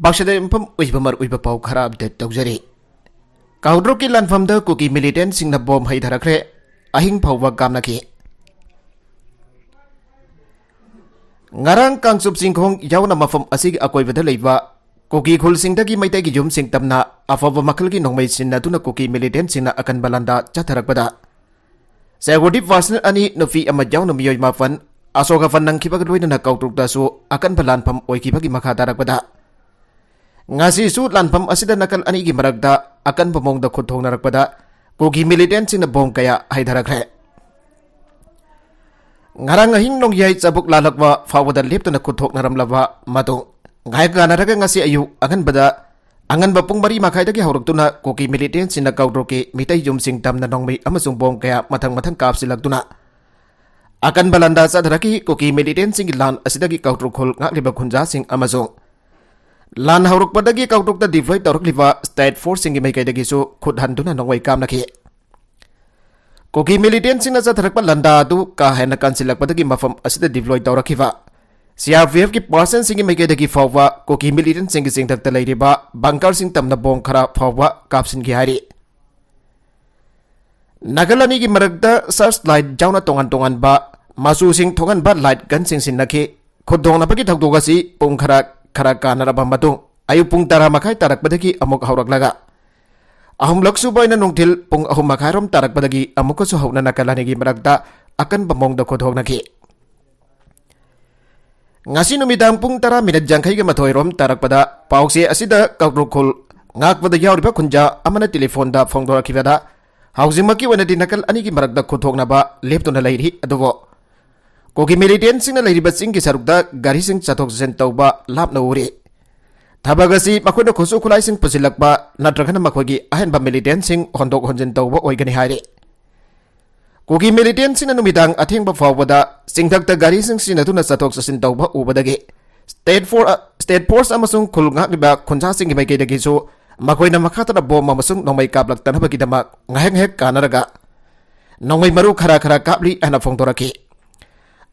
Bakshada impam uibamar uibapau khara update tawjari. Kaudro ki lanfamda kuki militant singna bom hai dharakre ahing phawwa kamnaki. Ngarang kangsup singkhong yauna mafam asig akoibada leiba kuki khul singdagi maitai gi jum sing tamna afawa makal gi nongmai sinna tuna kuki militant singna akan balanda chatharakbada. Security personnel ani nufi ama yauna miyoi mafan asoga fan nangkhiba gloina na kautruk dasu akan balanpam oikiba gi makha darakbada. Ngasi su lanpam asida nakal ani gi maragda akan pamongda khuthong narakpada kuki militant singna bom kaya haidarakre. Ngarang ahing nong yai cabuk lalakwa fawada leptana khuthok naramlaba madu ngai ganaraga ngasi ayu angan bada angan bapung mari makhaidagi hawraktuna kuki militant singna kaudroke mitai jum sing tamna nongmei amasung bom kaya mathang kapsilaktuna akan balanda sadharaki kuki militant sing lan asidagi kaudrok khol ngakliba khunja sing amasung lan hauruk padagi kautuk da deploy tauruk liva state force singi mai kaidagi su khud handuna nongwai kam nakhi kuki militant singna satharakpa landa du ka hena kansilak padagi mafam asida deploy taurakhiva CRPF ki person singi mai kaidagi fawwa kuki militant singi singthakta leiriba bunker sing tamna bom khara fawwa kapsin gi hari nagalani gi maragda searchlight jauna tongan ba masu sing thongan ba light gun sing sinakhi khudong na pagi thakdogasi pung khara kanaraba matung ayu pung tara makai tarak badagi amuk haurak laga ahum laksu boy na nungtil pung ahum makai rom tarak badagi amuk su hauna nakalani gi maragda akan bamong da khodhog naki ngasi numidang pung tara minat jangkai ga mathoi rom tarak pada pauksi asida kautrukul ngak pada yauriba khunja amana telefon da phongdora kibada hauzimaki wanadi nakal ani gi maragda khodhog na ba leptona leiri adugo kuki militant singna leiriba singki sarukda gari sing chathok jen tauba lapna uri thabagasi makhona khosu khulai sing pusilakba natragana makhogi ahenba militant sing hondok honjen tauba oigani haire kuki militant singna numidang athengba fawbada singthakta gari sing sinatuna chathok sasin tauba ubadagi state force amasung khulnga liba khunja sing mai kedagi su makhoina makhatara bom amasung nongmai kaplak tanhabagi damak ngahek kanaraga nongmai maru khara kapli ana phongdoraki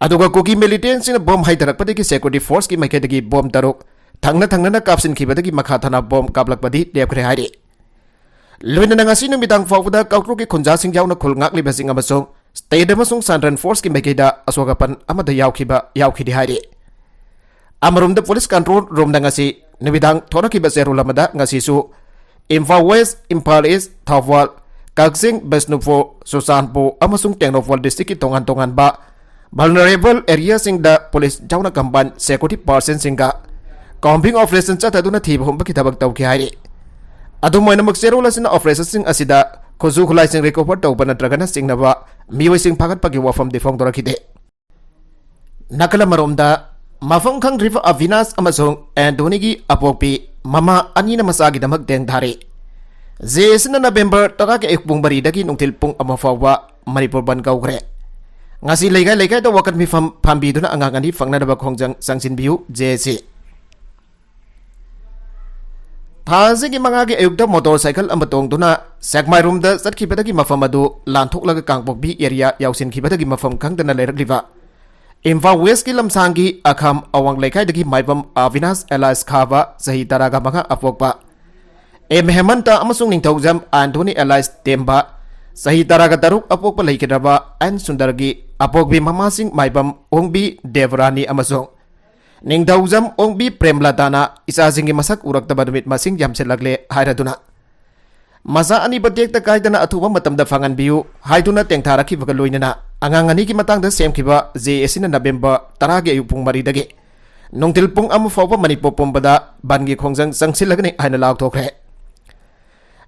aduga kuki militant singna bom haidarakpadagi security force ki maikadagi bom taruk thangna kapsin khibadagi makhathana bom kaplakpadi lepkhre hairi loina ngasi numidang fawda kautruk ki khunja sing yauna khulngak liba sing amasung state amasung sanran force ki maikeda asogapan amada yaukhidi hairi amarumda police control room ngasi numidang thorakiba serulamada ngasi su Imphal West, Imphal East, Thawal, Kagsing, Besnupho, Susanpo amasung Tengnopol district ki tongan ba vulnerable area sing da police jauna kamban security person singa combing operation cha taduna thiba humba kitabak taw ki hairi adu moina maksero lasina operation sing asida khozu khulai sing recover taw bana dragana sing naba miwai sing phagat pagi wafam defong dorakide nakala maromda mafam khang river Avinas amasung Anthony gi apokpi mama anina masagi damak deng dhari jesna November taka ke ekpung bari dagi nungtil pung amafawa Manipur ban gaugre ngasi leigai da wakat mi pambi duna angangani fangna da bakhongjang sangsin biu jesi thaje gi manga gi ayukda motorcycle amatong duna sakmai room da satki badagi mafam adu lanthok laga kangpok bi area yausin ki badagi mafam khangdana leirakliwa Imphal West ki lamsangi akham awang leikai dagi maibam Avinas Elias Khava sahi taraga manga apokpa Hemanta amasung ningthaujam Anthony Elias Temba sahi taraga taruk apokpa leikidraba an sundargi apokbi mamasing maibam ongbi Devrani amasung ningdauzam ongbi Premlatana isasingi masak urak tabadmit masing jamselagle hairaduna masa ani batek ta kaidana athuba matamda fangan biu haiduna tengtharaki bagaloinana angangani ki matangda semkhiba JSina November 10 ge ayupung mari dage nongtil pung am fawba Manipur pombada bangi khongjang sangsilagni haina laukthokre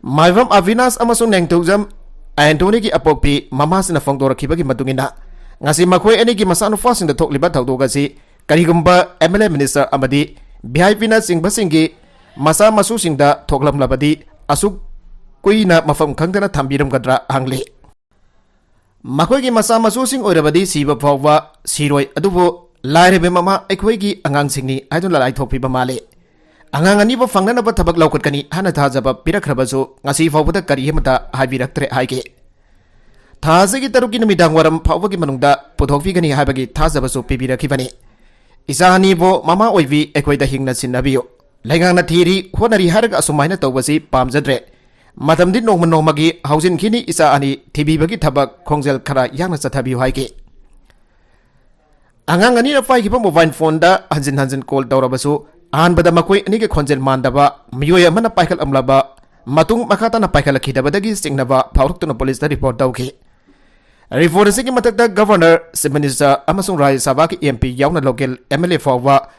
maibam Avinas amasung nengdauzam Anthony ki apokpi mamasina phongdorakibagi matungina ngasi makhoi ani ki masanu fasing da thokliba thawdogasi karigumba MLA minister amadi VIP na singba singi masa masu singda thoklamlabadi asuk kuina mafam khangdana thambiram gadra hangli makhoi ki masa masu sing oirabadi siba phawwa siroi adubo lairebe mama ekhoi ki angang singni aidun lalai thokpi ba male angang ani ba fangnana ba thabak laukot kani hana thajaba pirakhrabaju ngasi phawbada kari hemata haibiraktre haike Thazagi taruki numidang waram phawbagi manungda puthokpigani haibagi thajabasu pibirakibani isani bo mama oivi ekhoida hingna sinnabiyo Laingang na thiri honari haraga asumai na tawbasi pamjadre. Matamdi nongmagi haujin kini isa ani tibi bagi thabak khongjel khara yang sathabi haike. Angang ani na fai kipa mobile phone da hanjin call tawrabasu an bada makoi ani ke khonjel mandaba miyoya mana paikal amlaba matung makata na paikal khidabadagi singnaba phawruktu na police da report dauki. Report asigi matakta governor, chief minister amasung Rajya Sabha ki MP yauna local MLA fawwa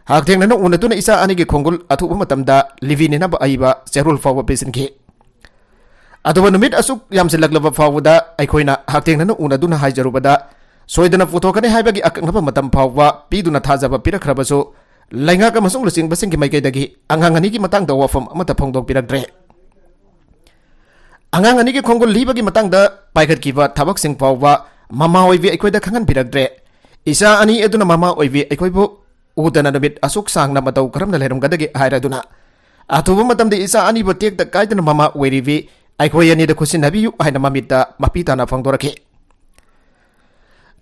haktheng na unatuna isa ani ke khongul athuba matamda livini na ba aiba serul fawwa pesin ki. Aduba numit asuk yamsilaglaba fawda aikhoina haktheng na unaduna haijarubada soidana puthokani haibagi akangba matam fawwa piduna thajaba pirakhrabasu lainga ka masung lusing basing ki maikaidagi angangani ki matang da wafam amata phongdok pirakdre. Angang ani ki khongul libagi matang da paikhat kiba thabak sing fawwa mama oivi aikhoida khangan pirakdre. Isa ani eduna mama oivi aikhoibu udana numit asuk sangna matau karamna lerumgadagi hairaduna athuba matamda isa ani bo tek da kaidana mama oirivi aikhoyani da khusinabiyu haina mamita mapitana phangdorake.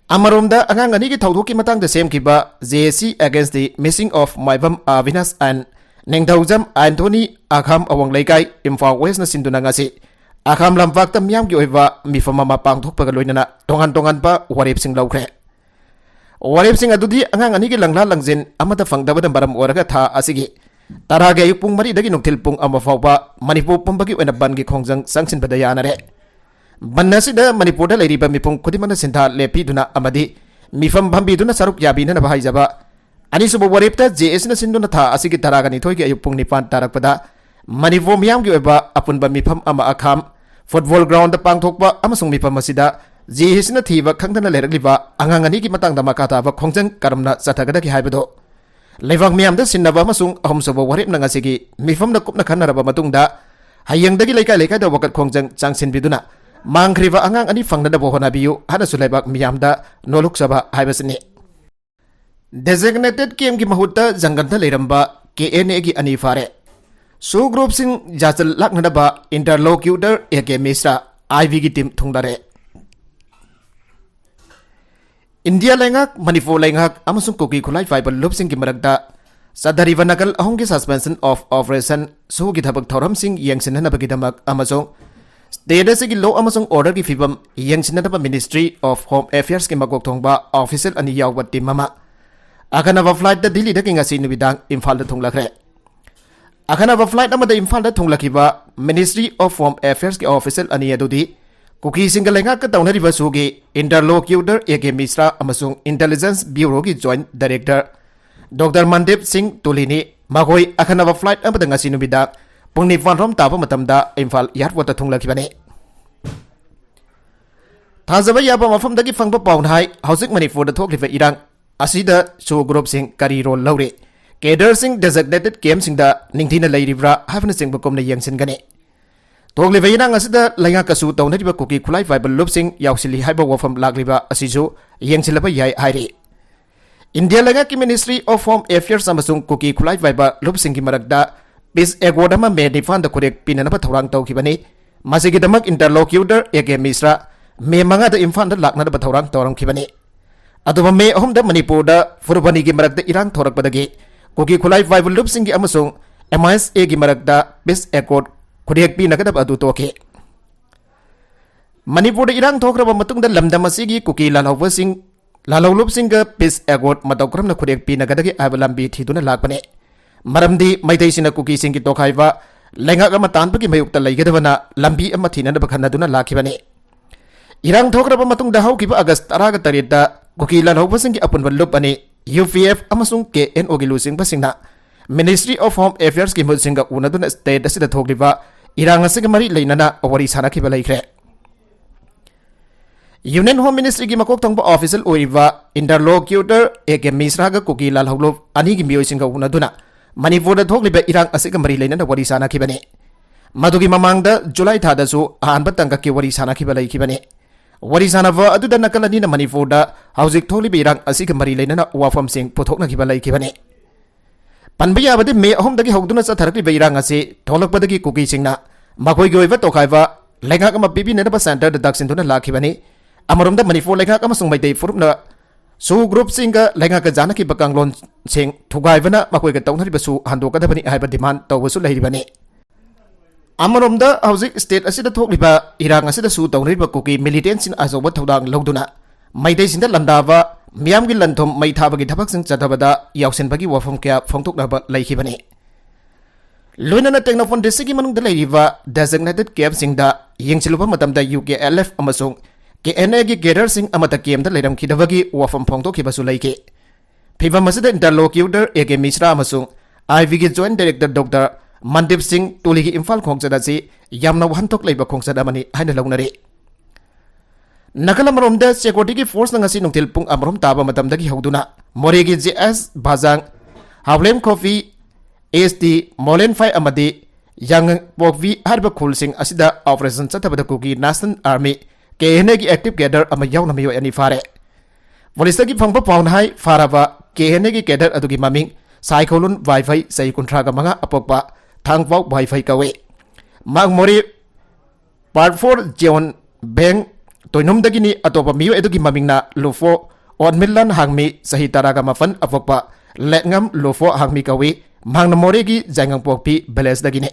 Amaromda angang ani ki thaudoki matang da sem kiba JSC against the missing of Maibam Avinas and Nengdaujam Anthony Akham Awang Laikai Imphal West na sinduna ngasi Akham Lampak miyam ki oiva mifama mapang thokpaga loinana tongan pa warip sing laukhre. Warip sing adudi angang ani ki langla langjin amata phangdabada baram oraga tha asigi taraga yupung mari dagi nokthil pung ama fawba Manipur pumbagi oina bangi khongjang sangsin bada yanare. Banasida Manipur da leiriba mipung khudimana sintha lepiduna amadi mifam bhambiduna saruk yabina na bahai-jaba ani subu waripta JS na sinduna tha asigi taraga ni thoigi ayupung nipan tarakpada Manipur miyam ki oiba apunba mifam ama akham football ground da pangthokpa amasung mifam asida JS na thiba khangdana leragliba angang ani ki matang da makata ba khongjang karamna sathagada ki haibado Levang miyam da sinnaba amasung ahum subu warip na ngasigi mifam na kupna khanaraba matungda hayangdagi leikai da wakat khongjang changsin biduna Mangkriva angang ani fangna da bohona biyu hana sulaibak miyamda noluk saba haibasini. Designated KM ki mahutta jangan leiramba KNA ki ani fare. Su group sing jajal lakna da ba interlocutor eke misra IV ki team thungdare. India lengak Manipur lengak amasung koki khulai fiber loop sing ki maragda sadariva nakal ahong ki suspension of operation su ki thabak thoram sing yangsin hana bagidamak amasung State asigi law amasung order ki fibam yangsinadaba Ministry of Home Affairs ki magok thongba official ani yawba team mama akanava flight da Delhi da kinga sinu bidang Imphal da thonglakre akanava flight amada Imphal da thonglakiba Ministry of Home Affairs ki official ani adudi kuki singalenga ka tawnariba sugi interlocutor eke misra amasung Intelligence Bureau ki Joint Director Dr. Mandip Singh Tulini magoi akanava flight amada ngasinu bidang Pungni fan rom tapa matamda Imphal yarwata thunglakibane. Thajaba yaba mafam dagi fangba pawnhai hausik Manipur da thokliba irang asida su group sing kari role laure. Kader sing designated KM sing da ningthina leiribra havna sing bakomna yangsin gane. Thokliba irang asida lainga kasu tawnariba kuki khulai fiber loop sing yausili haiba wafam lakliba asisu yangsilaba yai hairi. India lainga ki Ministry of Home Affairs amasung kuki khulai fiber loop sing ki maragda Peace Accord ama medi fan da korek pinanaba thorang tawkibani masigi damak interlocutor eke misra me manga da imfan da lakna da thorang tawramkibani aduba me ahum da Manipur da furbani gi marak da irang thorakpadagi koki khulai fiber loop singi amasung MISA gi marak da Peace Accord korek pinaka da adu toke Manipur da irang thokraba matung da lamdam asigi koki lalau loop sing ga Peace Accord matawkram na korek pinaka da gi abalambi thiduna lakpane Maramdi maitai sina kuki singi tokhaiba lenga ka matan pagi mayukta laigedabana lambi ama thina da bakhanaduna lakhibani irang thokraba matung da haukiba August 13 da kuki lan hauba singi apunba lup ani UPF amasung KNO gi lusing basingna Ministry of Home Affairs ki mulsinga unaduna state asida thokliba irang asig mari leinana awari sana khiba laikre Union Home Ministry ki makok thongba official oiba interlocutor eke misra ga kuki lal haulo ani gi miyoi singa unaduna Manipur da thokliba irang asiga mari leinana wari sana khibane madugi mamangda July tha da su ahanba tangka ki wari sana khiba laikibane wari sana va adu da nakalani na Manipur da haujik thokliba irang asiga mari leinana wafam sing puthokna khiba laikibane panba yabade me ahom dagi hogduna sa tharakliba irang ase tholakpadagi kuki singna makoi gi oiba tokhaiba lenga kama bibi nena ba center da daksinduna lakhibane amarom da Manipur lenga kama sung maitei furupna su group singa lenga ka jana ki bakanglon sing thugaibana makoi ka tawna ribasu hando ka dabani haiba demand tawbasu leiribani amaromda hauzik state asida thokliba irang asida su tawriba kuki militant sin azoba thodang logduna maidai sinda landaba miyamgi lanthom mai thabagi thabak sing chatabada yausen bagi wafam kya phongtoknaba leikibani loinana technophone district manung da leiriba designated camp singda yengchiluba matamda UKLF amasung KNA gi gather sing amata kem da leiram khidawagi wafam phongtokhibasu leike phiba masida interlocutor AK Mishra amasung IV gi joint director Dr Mandip Singh tuli gi imphal khongchada si yamna wantok leiba khongchada mani haina launare nakalamromda security gi force na ngasi nungtil pung amrom taba matamdagi hauduna more gi JS Bajang Hawlem Coffee AST Molen Fai amadi yang pokvi harba khul sing asida operation chatabada kugi National Army KNA gi active cadre ama yauna miyo ani fare police gi phangpa pawn hai faraba KNA gi cadre adugi maming Cyclone Wi-Fi sai kuntra ga manga apokpa thangpau Wi-Fi kawe mag mori part 4 Jeon Bank toinom dagini atopa miyo adugi mamingna lufo on millan hangmi sahi taraga mafan apokpa letngam lufo hangmi kawe mangna mori gi jangang pokpi balance dagine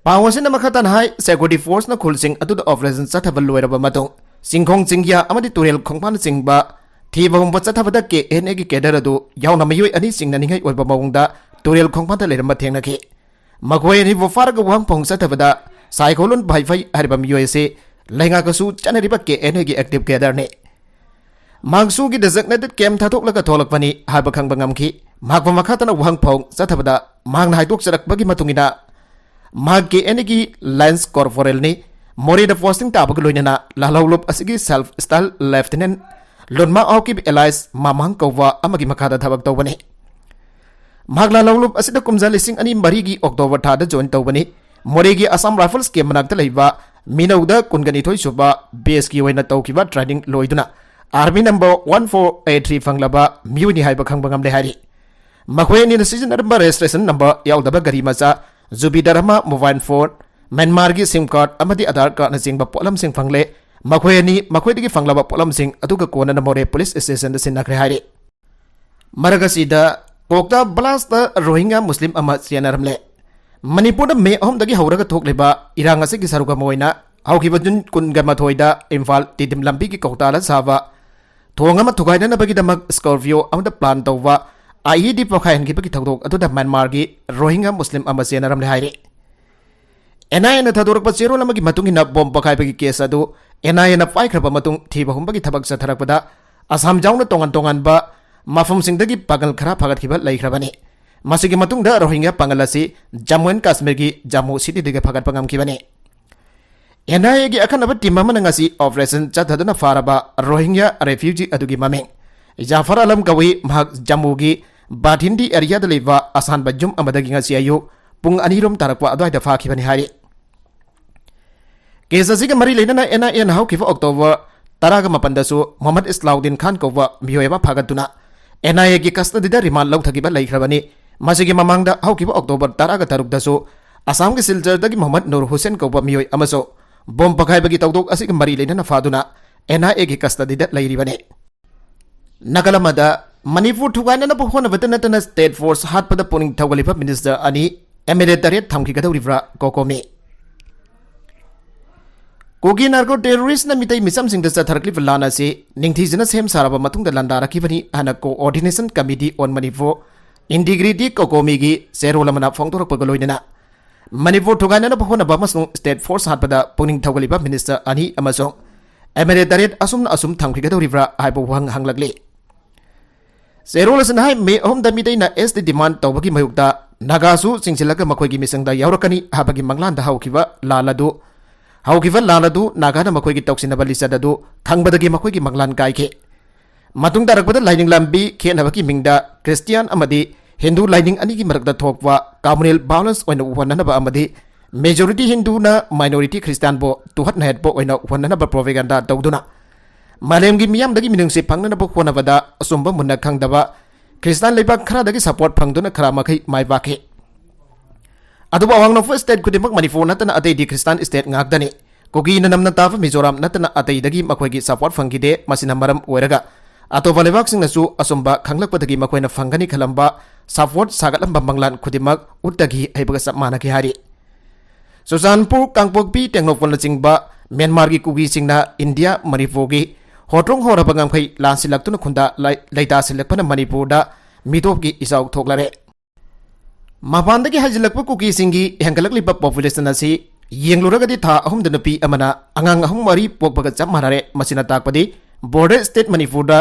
Pawasin makatan hai security force na khulsing atu operation chathabal loiraba matong singkhong chingya amadi turel khongpan singba thibahum chathabada ke ene gi kedar adu yauna mayoi ani singna ningai oiba mawungda turel khongpan ta leirama thengna ke magoi ni bofar ga wang phong chathabada cyclone Wi-Fi hariba miyoi se lenga ka su chanariba ke ene gi active kedar ne mangsu gi designated camp thatok laga tholak pani haba khangba ngamki magba makhatana wang phong chathabada mangna haidok charak bagi matungina Magi enegi Lance Corporal ni mori da posting tabag loinana lalawlop asigi self style lieutenant lonma aukib Elias mamang kawwa amagi makada thabag tawbani magla lalawlop asida kumza lising ani marigi October thada join tawbani mori gi Assam Rifles ke manakta leiba minauda kungani thoi suba base ki waina tawkiba training loiduna army number 1483 fanglaba miuni haiba khangbangam le hari makhoi ni season number registration number yaudaba gari macha Zubidarama mobile phone Myanmar gi sim card amadi Aadhaar card na jingba polam sing fangle makhoi ni makhoi digi fanglaba polam sing aduga kona na more police station da sinakre haire maragasi da kokta blast da Rohingya Muslim ama sianaramle Manipur da me ahom dagi hauraga thokleba iranga se gi saruga moina haukiba jun kunga mathoida Imphal tidim lambi gi kokta la saba thonga ma thugaina na bagi damak Scorpio amda plan tawwa IED pakhayan gi paki thagdok atu da Myanmar gi Rohingya Muslim amasiana ramle haire NIA na thadorok pa zero lamagi matung ina bomb pakhay pagi case adu NIA na pai khraba matung thiba humbagi thabak sa tharakpada Assam jauna tongan ba mafum singdagi pagal khara phagat khiba lai khrabani masigi matung da Rohingya pangalasi Jammu and Kashmir gi Jammu city diga phagat pangam khibani NIA gi akhanaba timama ngasi operation chathaduna faraba Rohingya refugee adugi mameng Jafar Alam kawi mahak Jammu gi Bathindi area da leva asan bajum amadagi ngasi ayu pung anirom tarakwa adwai da fakhibani hari Kesa siga mari leina NIA na haukifa October taraga mapandasu Muhammad Islauddin Khan kawwa miyoyaba phagatuna NIA gi custody da remand lauthagiba laikhrabani masigi mamangda haukifa October taraga taruk dasu Assam gi Silchar dagi Muhammad Nur Hussain kawwa miyoy amaso bom pakhaibagi tawdok asiga mari leina na faduna NIA gi custody da lairibani Nagalamada Manipur thugaina na pohona vetanatana state force hatpada puning thawaliba minister ani emirate thamki gadawribra kokomi Kogi narco terrorist na mitai misam singda chatharkli lana se ningthijana sem saraba matungda landarakibani hana coordination committee on Manipur integrity kokomi gi serolamana phongtorak pagaloinana Manipur thugaina na pohona bamasung state force hatpada puning thawaliba minister ani amasong emirate asum thamki gadawribra haibo hanglakli Serol sanai me hom da mitai na SD demand tawbagi mayukta nagasu singsilaga makhoi gi misangda yaurakani habagi manglan da haukiba laladu naga na makhoi gi toksinaba lisadadu khangbadagi makhoi gi manglan kaike matung darakbada lining lambi khenabagi mingda Christian amadi Hindu lining ani gi marakda thokwa communal balance oina wananaba amadi majority Hindu na minority Christian bo tuhat na het bo oina wananaba propaganda tawduna Malem gi miyam dagi minung se phangna na bokona bada asumba munna khangdaba Christian leibak khara dagi support phangduna khara makai mai bakhe aduba awangno first state kudimak Manipur natana atei di Christian state ngakdani kogi na namna tafa Mizoram natana atei dagi makhoi gi support phangide masina maram oiraga अतोप लेबाकसिंगनसु असुंबा खंगलकपदगी मखोइना फंगनी खलंबा साफवोट सागलंबा मंगलान खुदिमक उद्दगी हैबगा सब मानकी हारी Sujanpur Kangpokpi Tecno phone चिंगबा Myanmar की कुगी सिंगना India Manipur की होट्रोंग होरबा गांखै लांसिलक्तुन खुंदा लैतासिलक्पन मणिपुर दा मिटोप की इसाउ थोकलारे मपानदगी हजिलक्प कुगी सिंगी हेंगलकलिबा population असि येंगलुरगदी था अहुम नुपी अमना अंगांग अहुम मरी पोकबगा चप मानारे मसिना ताकपदी बॉर्डर स्टेट मणिपुर दा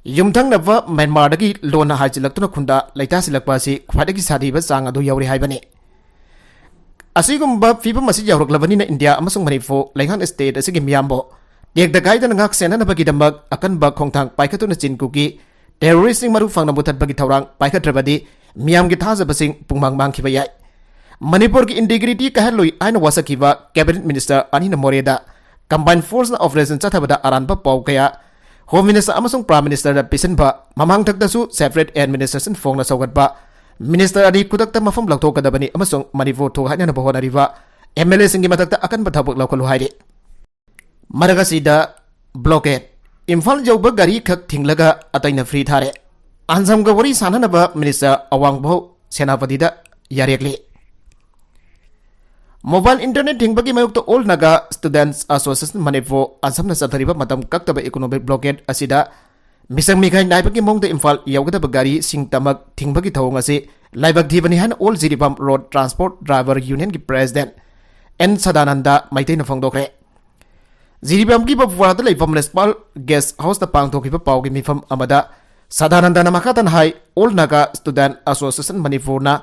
युमथंगनब म्यांमारदगी लोन हजिलक्तुन खुंदा लैतासिलक्पा असि ख्वादगी सादीबा चांग अदु यौरि हाइबने असिगुम्बा फिबम असि यौरक्लबनिना इंडिया अमसुंग मणिपुर लैंगान स्टेट असि मियामबो टेकदा गाइदन ngak senanabagidamag akanba khongthang paikhatuna chinkugi terroristing maru fangna buthatbagi thawrang paikhatrabadi miyam gi thajabasing pungmang mangkhiba yai manipur ki integrity kahaloi aina wasakiba cabinet minister anina moreda combined force na operation chathabada aranba paw kaya home minister amasung prime minister da pisanba mamang thakdasu separate administration phongna saugatba minister ani kudakta mafam laktokadabani amasung manipur thok hanana bahonariba mla singi matakta akanba thabak lakholu hairi मरगसीदा blockade Imphal जौब गारी खक थिंगलगा अतैना free थारे आंजमगा वरी साननबा मिनिस्टर अवांगबो सेनापतिदा यारेकले मोबाइल इंटरनेट थिंगबगी मयुक्त all Naga students association Manipur आंजमना सथरिबा मतम कक्तबा इकोनॉमिक ब्लॉकेट असिदा मिसंग मिखाई नाइबगी मोंगदा इम्फाल यावगदबा गारी सिंग तमक थिंगबगी थौंग असे लाइबक धीबनी हान all Jiribam road transport driver union की प्रेसिडेंट एन सदानंदा मैतैना फोंदोखरे जिरीबम की बफवाद लेफम मुनिसिपल गेस्ट हाउस द पांगथोखिबा पावगी मिफम अमदा सदानंदना मखातन हाई all Naga student association Manipur ना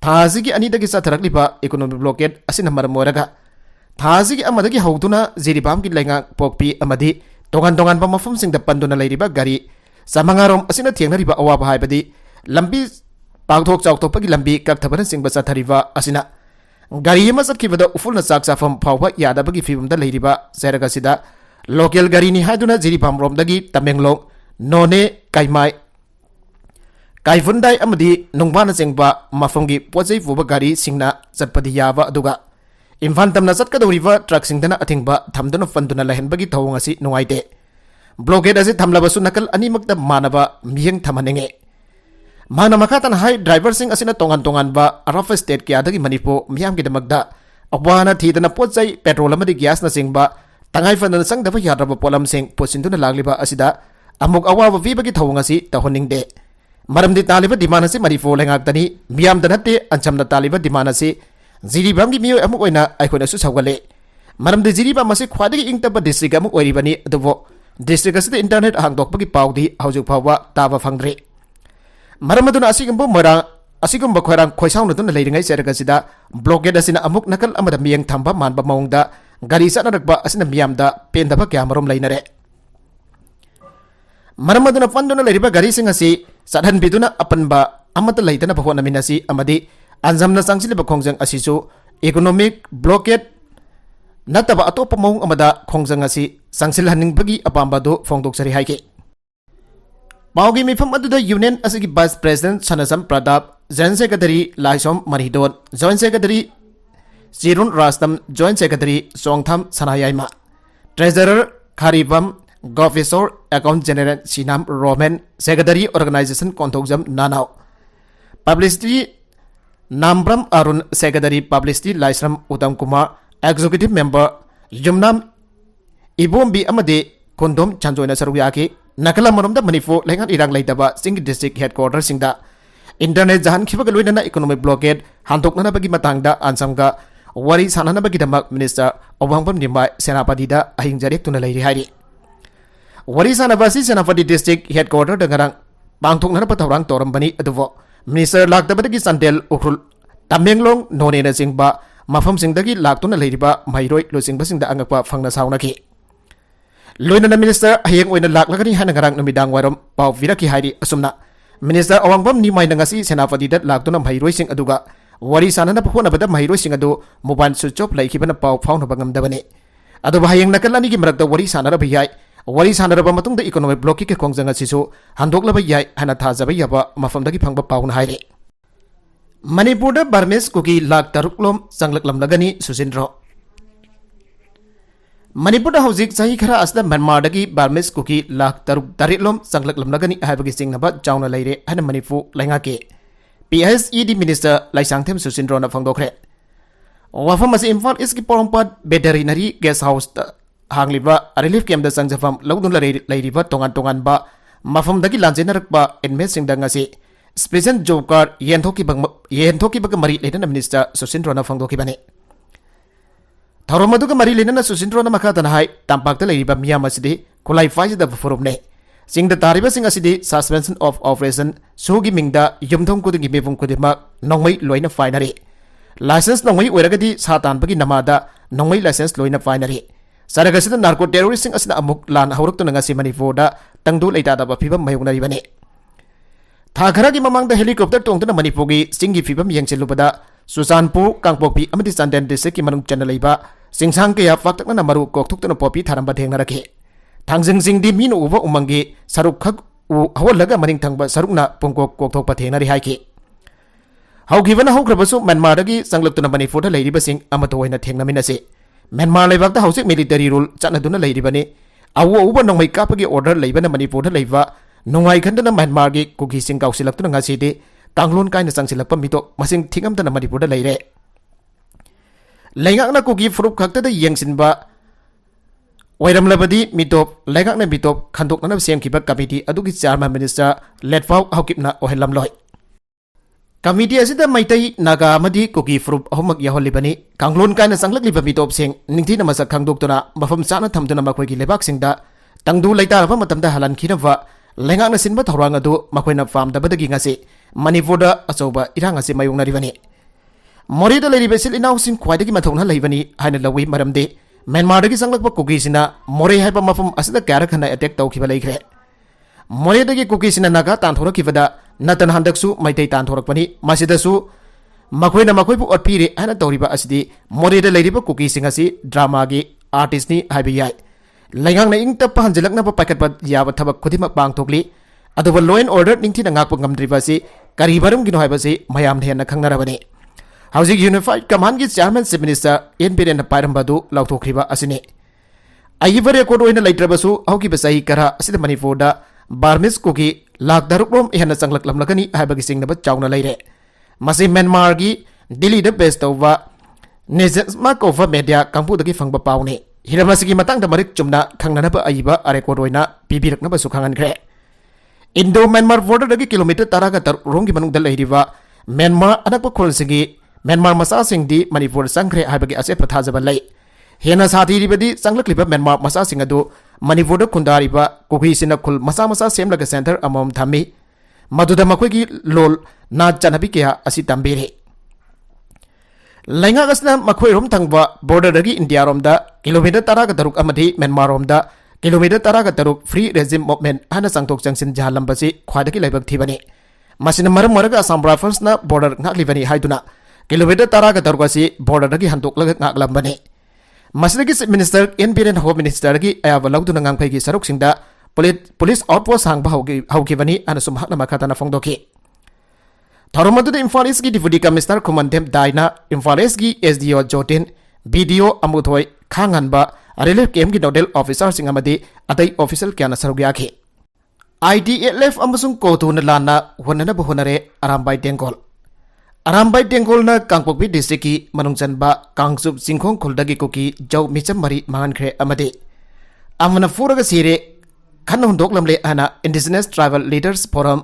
थाजिगी अनिदगी सथरकलिबा इकोनॉमिक ब्लॉकेट असिना मरम ओरगा थाजिगी अमदगी हौदुना जिरीबम की लेंगा पोकपी अमदी तोगान तोगान बा मफम सिंग द पंदुना लेरिबा गारी समंगारोम असिना थेंगनरिबा अवाबा हाइबदी लंबी पांगथोक चाउतोपगी लंबी कक्थबन सिंग बा सथरिबा असिना गाड़ी चटकीबद उफुल चाक चाफम फाव यादबगी फिवमद लेरिबा जैरगसिदा लोकल गाड़ी हादुना जिरीबाम रोमदगी तमेंगलोंग नोने काइमाई काइफुंदाई अमदी नुंगबाना चेंगबा मफमगी पोजै पुब गाड़ी सिंगना चटपदी याबा अदुगा इम्फाल तमना चटकदौरिबा ट्रक सिंगदना अथिंगबा थमदुना फंदुना लहनबगी थौंग असि नुंगाइते ब्लॉकेट असि थमलबसु नकल अनिमकता मानबा मियंग थमनेंगे माना मखातन हाई ड्राइवर सिंग असिना तोंगान तोंगान बा अरफ स्टेट क्यादगी मणिपुर मियाम की दमकदा अबवाना थीदना पोचै पेट्रोल अमदी गैस ना सिंगबा तंगाई फंदना संगदबा यादरबा पोलम सिंग पोसिंदुना लागलिबा असिदा अमुक अवाबा विबगी थौंग असि तहोनिंगदे मरमदि तालिबा डिमांड असि मणिपुर लेंगाक्तनी मियाम दनते अंचमना तालिबा डिमांड असि जिरीबाम की मियो अमुक ओइना आइखोनासु सौगले मरमदि जिरीबाम असि ख्वादगी इंगतबा डिस्ट्रिक्ट अमुक ओइरिबनी अदुबो डिस्ट्रिक्ट असि इंटरनेट हांगदोकबगी पावदी हौजुक फावबा ताबा फंगद्रे मरमदुना असिगुम्बो मरा असिगुम्बो खोरांग खोइसाउनदुना लेरिङै सेरगसिदा ब्लॉकेट असिना अमुक नकल अमदा मियंग थंबा मानबा मौंगदा गाड़ी सनरकबा असिना मियामदा पेंदबा क्यामरोम लेनरे मरमदुना फंदुना लेरिबा गाड़ी सिंग असि सदहनबिदुना अपनबा अमत लेतना बहोनमिनसि अमदि अंजमना सांगसिलिबा खोंजंग असिसु इकोनॉमिक ब्लॉकेट नतबा अतोप मौंग अमदा खोंजंग असि सांगसिलहनिंगबगी अपामबादु फोंदोक्सरि हाइके पावगी मिफम अदुदा यूनियन असगी vice president Sanasam Pratap joint secretary Laisom Maridon joint secretary Jirun Rastam joint secretary Songtham Sanayaima treasurer Kharibam गॉफिसर account general Sinam Roman secretary organisation Konthoujam Nanao publicity Nambram Arun secretary publicity Laishram Uttam Kumar executive member Yumnam Ibombi अमदे कोंदोम चांजोना सरुयाकी नकल मरमदा मणिपुर लेंगान इरांग लेतबा सिंग डिस्ट्रिक्ट हेडक्वार्टर सिंगदा इंटरनेट जहान खिबग लोइनना इकोनॉमिक ब्लॉकेट हांदोकनबगी मतंगदा आंसमगा वरी साननबगी दमक मिनिस्टर अवांगबम निमाय सेनापतिदा अहिंग जरेक्तुना लेरि हाइरि वरी सानबासी सेनापति डिस्ट्रिक्ट हेडक्वार्टर दंगरंग पांगथोकनना पथौरांग तोरमबनी अदुबो मिनिस्टर लाक्तबदगी संदेल उखुल तमेंगलोंग नोनेना सिंगबा मफम सिंगदगी लाक्तुना लेरिबा माइरोय लोसिंगबसिंगदा अंगकपा फंगना साउनकी लोइनना मिनिस्टर हयेंग ओइना लाक्लगनी हाना गरांग नुमिदांग वारम पाव विरकी हाइरि असुमना मिनिस्टर अवांगबम निमाइना ngasi सेनापतिदा लाक्तुना माइरोयसिंग अदुगा वरी सानना पखोनबदा माइरोयसिंग अदु मोबाइल स्विच ऑफ लाइखिबना पाव फाउनबा ngамदबने अदु हयेंग नकलानी की मरकदा वरी सानरबा याय वरी सानरबा मतुंगदा इकोनॉमिक ब्लॉक की खोंजंग असिसु हांदोकलबा याय हाना थाजबा याबा मफमदगी फंगबा पावना हाइरे मणिपुरदा बर्मेस कुकी लाख तरुकलोम संगलकलमलगनी Susindro Manipur hauzik sahi khara asda Myanmar dagi Burmese kuki lakh taruk tarilom sanglaklamlagani haibagi singnaba chauna leire hana Manipur laingake PSED Minister Laisangthem Susindro na phangdokre wafam asi Imphal East ki Porompat Veterinary Guest House hangliba relief camp da sangjafam lawdun leiriba tongan ba mafam dagi lanjenarakba inmate singda ngasi Special Job Card yentoki bag mari leina Minister Susindro na phangdoki bane Thauromadu ka mari lena Susindro na makata na hai tampakta leiriba miyam asidi kulai faisi da forumne singda tariba sing asidi suspension of operation sugi mingda yumthong kudingi mebum kudima nongmai loina finary license nongmai oiragadi satan bagi namada nongmai license loina finary saragasida narco terrorist sing asida amuk lan hauraktu ngasi Manipurda tangdu leita da phibam mayungnari bane Thagara ki mamang da helicopter tongtuna Manipurgi singi phibam yengchilubada Susanpur Kangpokpi amadi Sandan district ki manung chana leiba singsang kaya faktakna na maru kokthukna popi tharamba thengnarakhe thangjing singdi minu uba umangi saruk khak u hawalaga maning thangba sarukna pungkok kokthokpa thengnari haiki haugibana haugrabasu Myanmar dagi sanglaktuna Manipur da leiriba sing amato hoina thengnaminase Myanmar leibakta hausik military rule chanaduna leiribani awu uba nongmai kapagi order leibana Manipur da leiba nongai khandana Myanmar gi kuki sing kausilaktuna ngasidi Tanglon kain sangsilakpa mito masing thingam tana Manipur da leire Lengakna kuki frup khakta da yengsinba Wairamlabadi mitop lengakna mitop khandokna semkiba committee adugi chairman minister Letfau haukipna ohelamloi Committee asida maitai naga amadi kuki frup homak yaholibani kanglon kain sanglakliba mitop sing ningthi na masak khangdoktuna mafam chana thamduna makhoi gi lebak singda tangdu leitaraba matamda halan khinawa lengakna sinba thorang adu makoina farm dabadagi ngasi Manipurda asoba irang asi mayungnari bani Morida leiribe sil inaw sing khwaidagi mathongna leibani haina lawi maramde Myanmar dagi sanglakpa kuki sina More haiba mafam asida kara khana attack tawkhiba leikre More dagi kuki sina naga tanthorakibada natan handaksu maitai tanthorakpani masidasu makoina makoibu otpire haina tawriba asidi Morida leiriba kuki singasi drama gi artist ni haiba yai Lengang na ingtap hanjalakna pa pakatpa yaba thabak khudimak pangthokli aduba law and order ningthi na ngakpa ngamdriba si karibaram gino haiba si mayam thena khangnarabani Hausik Unified Command ki Chairman Chief Minister NBN na pairambadu lauthokriba asini Ayiba record oina leitrabasu haukiba sahi kara asida Manipurda Burmese kuki lak darukrom ehna sanglaklamlagani haiba gi singnaba chawna leire masi Myanmar gi Delhi da base tawwa Nezma Kova Media kangpu dagi fangba pawne Hiramasi ki matang da marik chumna khangnanaba ayiba record oina pibiraknaba sukhangan kre Indo-Myanmar border dagi kilometer taraga tar rongi manung dal leiriba Myanmar anakpa khol singi Myanmar masa singdi Manipur sangkre haibagi ase prathajaba lei hena sathi ribadi sanglakliba Myanmar masa singadu Manipur da kundariba kuki sina khul masa semlaga center amom thami maduda makoigi lol na chanabi kya asi tambire Lenga gasna makhoi rom thangba border dagi India romda kilometer taraga daruk amadi Myanmar romda kilometer taraga daruk free regime movement hana sangtok jangsin jahalambasi khwadagi laibak thibani masina maram maraga Assam Rifles na border ngaklibani haiduna kilometer taraga darugasi border dagi hantoklaga ngaklambani masina ki minister NBN home minister dagi ayaba lawduna ngangphai gi saruk singda police outpost hangba haukibani ana sum hakna makatana phongdoki Tharomadu Imphal East ki Deputy Commissioner Khumanthem Daina Imphal East ki SDO Jotin BDO Amuthoi Khanganba Relief Camp ki nodal officer sing amadi atai official kyana sarugya ke IDLF amasung kotu na lana honana buhonare Arambai Tengkol na Kangpokpi district ki manungchanba Kangsup Singkhong kholdagi kuki jau micham mari mangankre amadi amana furaga sire khanna hundok lamle ana Indigenous Tribal Leaders Forum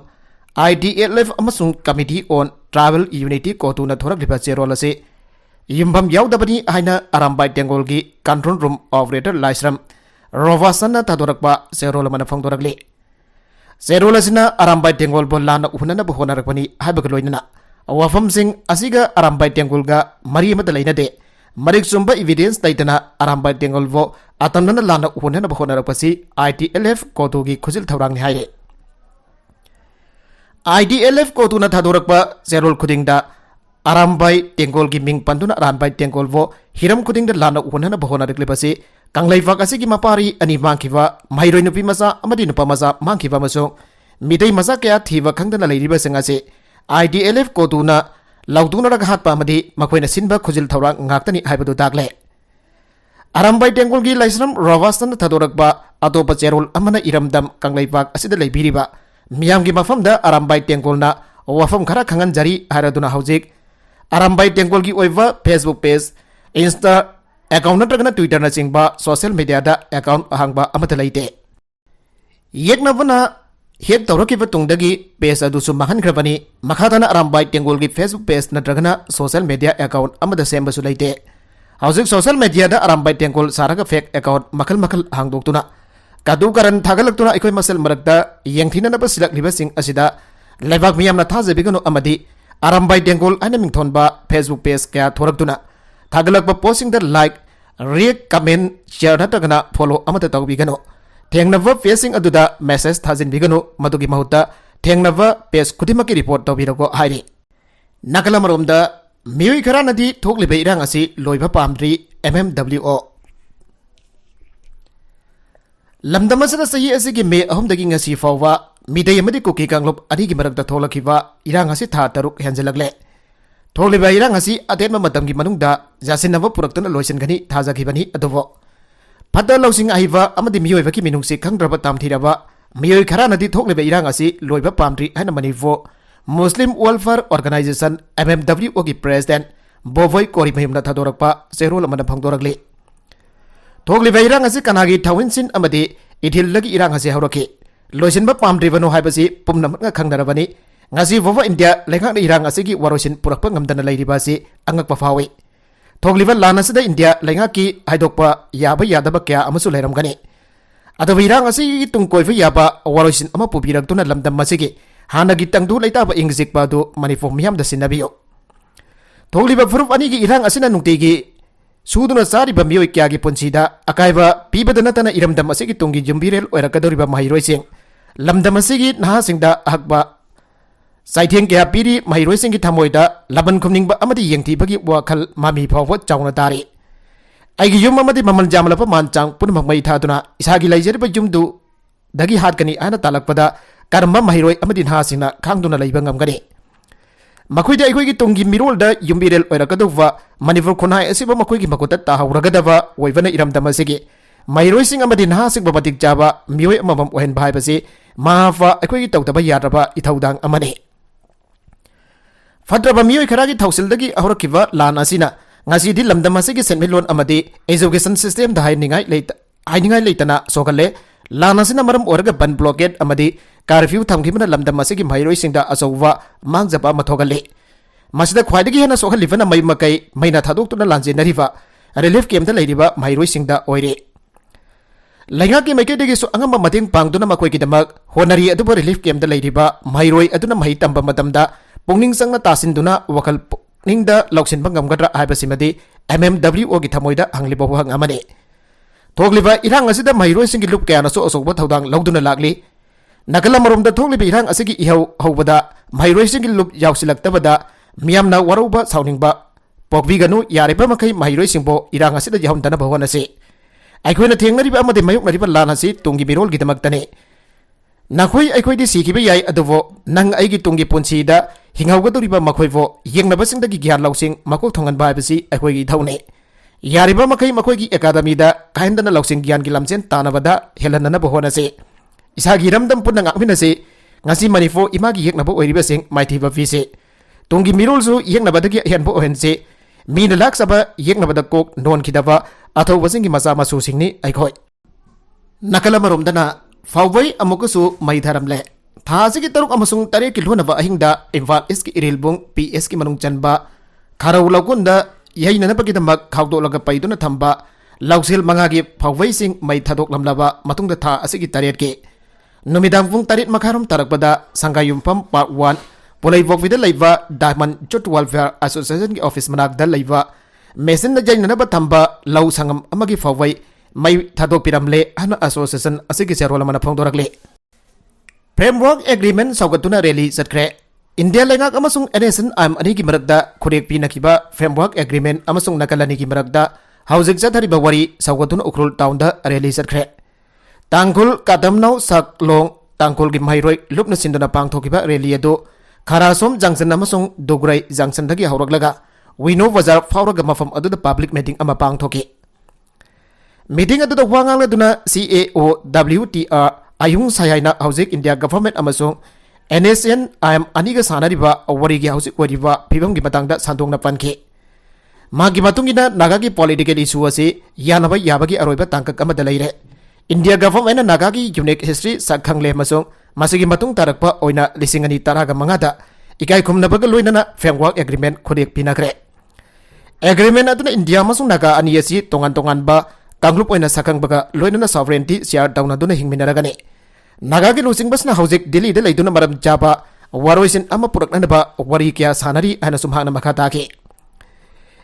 IDLF amasung Committee on Tribal Unity kotu na thorak liba cherol ase Yimbam yaudabani haina Arambai Tengkol ki control room operator Laisram Rovasana tadorakba Serola mana phangdorakle Serola sina Arambai Tengkol bolana uhunana buhonarakpani haibagloinana wafam sing asiga Arambai Tengkol ga mari amata leinade marik sumba evidence daitana Arambai Tengkol vo atamnana lana uhunana buhonarakpasi IDLF kotu gi khujil thawrang ni haire IDLF kotu na tadorakba Serol khudingda Arambai Tengkol ki ming panduna Arambai Tengkol vo hiram khudingda lana uhunana buhonaraklepasi Kanglaiwak asigi mapari ani mangkiwa mairoi nupi masa amadi nupa masa mangkiwa masung midai masa kaya thiwa khangdana leiriba singase IDLF koduna lauduna raga hatpa amadi makoina sinba khujil thawrang ngaktani haibadu dagle Arambai Tengkul gi Laisram Rawastan Thadorakba Atopa Cherol Amana Iramdam Kanglaipak Asida Leibiriba Miam gi Mafamda Arambai Tengkulna Wafam Kara Kangan Jari Haraduna Haujik Arambai Tengkul gi Oiva Facebook page Insta account natragana Twitter na chingba social media da account ahangba amata leite Yeknavana Hek Taurakib Tungdagi page adusu mahangrabani Makhatana Arambai Tengkul gi Facebook page natragana social media account amada semba sulaite Hausik social media da Arambai Tengkul saraga fake account makal hangdoktuna kadu karan thagalaktuna ikoi masal marakta yengthina na basilak libasing asida lebak miyam na thaje bigano amadi Arambai Tengkul ana mingthonba Facebook page kya thoraktuna thagalakba posting da like react comment share natagana follow amata tawbigano thengnava facing aduda message thajin bigano madugi mahutta thengnava page kudimaki report tawbirago hairi nakala maromda Miwi Kara Nadi Tokli Beirang Asi Loiba Pamdri MMWO Lamdamasada Sayi Asigi Me Ahum Daging Asi Fawa Midai Yamadi Kuki Kanglop Adigi Marakta Thola Kiva Irang Asi Tha Taruk Hanjalagle Tokli Beirang Asi Aden Matam Gi Manungda Jasinava Puraktana Loisan Gani Thaza Kibani Adovo Pada Lausing Ahiva Amadi Miwi Vaki Minungsi Kangraba Tamthiraba Miwi Kara Nadi Tokli Beirang Asi Loiba Pamdri Hana Manivo Muslim Welfare Organization MMWO ki President Bovoi Kori Mahimna Thadorakpa Serol Amana Phangdorakli Thogli Beirang asi kanagi Thawinsin amadi Ithil lagi irang asi hauraki Loisinba Pamdribano haibasi Pumnam nga khangdarabani Ngasi Vova India lengak na irang asi ki warosin purakpa ngamdana lairibasi angak pafawi Thogliva lanasida India lengak ki haidokpa yaba yadaba kya amasu lairamgani Adawa irang asi tungkoifa yaba warosin ama pubiraktuna lamdam masigi Hana gitang du laita ba ingzik ba du manifo miyam da sinabiyo. Thogli ba furup ani gi irang asina nungtigi suduna sari ba miyoy kya gi punsida akai ba piba da natana iramdam asigi tungi jumbirel oirakadori ba mahiroi sing lamdam asigi naha singda hakba saitheng kya piri mahiroi sing gi thamoida laban khumning ba amadi yengthi bagi wakal mami phawwa chawna tari aigi yum amadi mamal jamla pa manchang punmak mai thaduna isagi laijeri ba jumdu dagi hatkani ana talakpada Karma mahiroi amadi hasina khangduna leiba ngamgani makoida ikoi gi tungi mirol da yumbirel oirakadova manipur khonai asiba makoi gi makota ta hauragadava oivana iramdama sigi mahiroi sing amadi hasing babadik jaba mioi amamam ohen bhai basi mafa ikoi gi tawtaba yadraba ithaudang amani fadraba mioi kharagi thausil dagi ahurakiva lan asina ngasi di lamdama sigi senmilon amadi education system da hainingai leitana sogale Lanasina maram oraga ban blockade amadi curfew thamgimana lamdam masigi mairoi singda asauwa mangjaba mathogale masida khwaidagi hena sokhal livana mai makai maina thadok tuna lanje nariva relief camp da leiriba mairoi singda oire lainga ki maike degi so angama mating pangduna makoi kidamak honari adu relief camp da leiriba mairoi aduna mai tamba matamda pungning sangna tasinduna wakal ningda lauksin bangam gadra aibasimadi MMWO gi thamoida hangliba hang amane Thogliba irang asida mahiroi singi lup kaya naso asokba thaudang lauduna lagli nakala maromda thogliba irang asigi ihau haubada mahiroi singi lup yausilaktabada miyamna warauba sauningba pokbiganu yariba makai mahiroi singbo irang asida yahumdana bhawanase aikoina thengnariba amade mayuknariba lanasi tungi birol gidamaktane nakoi aikoidi sikiba yai aduvo nang aigi tungi punsida hingaugadoriba makhoivo yengnabasingdagi gyan lausing makok thonganba haibasi aikoigi thaune Yariba makai makoi academy da kaindana lausing gyan gi lamchen tanabada helanana bohonase isagi ramdam punna ngakminase ngasi manifo imagi yeknabo oiriba sing maithiba vise tungi mirolsu yeknabada gi henbo ohense mina laksaba yeknabada kok non khidaba atho wasing gi masa masu singni aikoi nakala maromdana fawbai amukusu maitharamle thasi gi taruk amasung tare ki lunaba ahingda Imphal East ki irilbung PS ki manung chanba kharau lakunda Yai nana pakidamak khawdo laga paiduna thamba lausil mangagi phawai mai thadok lamlaba matungda tha asigi taret ke numidang pung tarit makharam tarakpada sangayumpam part 1 polai bokvida leiba Diamond Youth Welfare Association ki office manakda leiba mesin na jain nana ba thamba lau sangam amagi phawai mai thadok piramle ana association asigi serola mana phongdorakle framework agreement saugatuna rally satkre India lengak amasung NSN ani ki marakda khurek pinakiba framework agreement amasung nakalani ki marakda haujik jathariba wari saugatun ukrul taunda rally satkre tangkul kadamnau saklong tangkul gi mairoi lupna sinduna pangthokiba rally ado kharasom junction amasung dograi junction dagi hauraklaga wino bazar fauraga mafam adu public meeting ama pangthoki Meeting aduda wangang laduna CAO WTR ayung sayayna hauzik India government amasung NSN IM aniga sanariba warigi hauzik wariba phibam gi matangda sandongna panke. Magi matungina nagagi political issue ase yanaba yabagi aroiba tangkak amada leire. India government nagagi unique history sakhangle masung masigi matung tarakpa oina lisingani taraga mangada ikai khumnabaga loinana framework agreement khudek pinakre. Agreement aduna India masung naga ani asi tongan-tongan ba tanglup oina sakang baga loinana sovereignty share dauna duna hingminaragani. Nagagi lusing basna haujik Delhi de laiduna maram jaba waroisin ama purakna ba wari kya sanari ana sumhana makataki.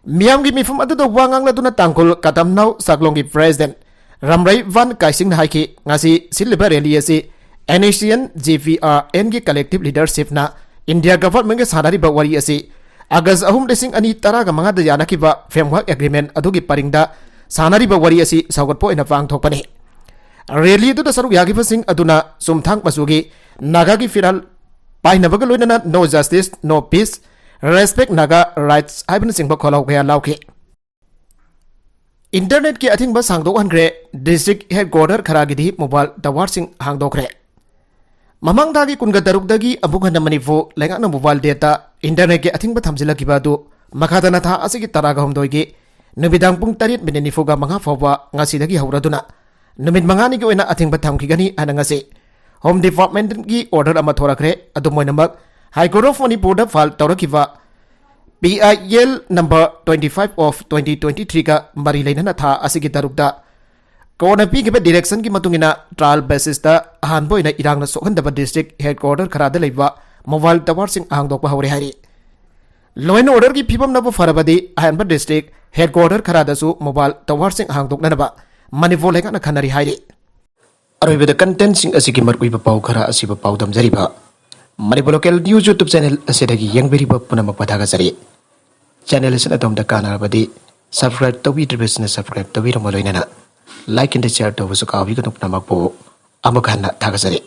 Miyamgi mifum aduda wangang laduna tangkul katamnaw saglongi president Ramrai Van Kaising na haiki ngasi siliba rally asi NACN GVRN gi collective leadership na India government ge sanari ba wari asi Agas ahum desing ani taraga mangada yanaki ba framework agreement adugi paringda sanari ba wari asi saugatpo ina wang thokpani. Rally du da saruk yagi pasing aduna sumthang pasugi nagagi firal painabaga loinana no justice no peace respect naga rights haibna singba kholau kaya lauki. Internet ki athing ba sangdok hangre district headquarter kharagidi mobile tower sing hangdokre. Mamang dagi kunga daruk dagi abugan na manifu lenga na mobile data internet ki athing ba thamjila kibadu makada na tha asigi taraga homdoigi nubidang pung tarit mininifuga mga foba ngasi dagi hauraduna numit mangani ki oina athing ba thamkigani ana ngasi home department ki order ama thorakre adu moinamak High Court of Manipur da file tawrakiba PIL number 25 of 2023 ka mari lainana tha asigi tarukda Kona pigiba direction ki matungina trial basis da ahanbo ina irang na sohandaba district headquarter kharada leiba mobile tower sing ahangdokpa hore hari law and order ki phibam nabo farabadi ahanba district headquarter kharada su mobile tower sing ahangdokna naba manipur lenga na khanari hari aroibeda content sing asigi markuiba pau khara asiba pau damjariba Manipur local news YouTube channel asidagi yang beriba punamak padaga sari channel isna tom da kana badi subscribe to be business subscribe to be romoloinana like and share to sukawi ko punamak po amukhana thaga sari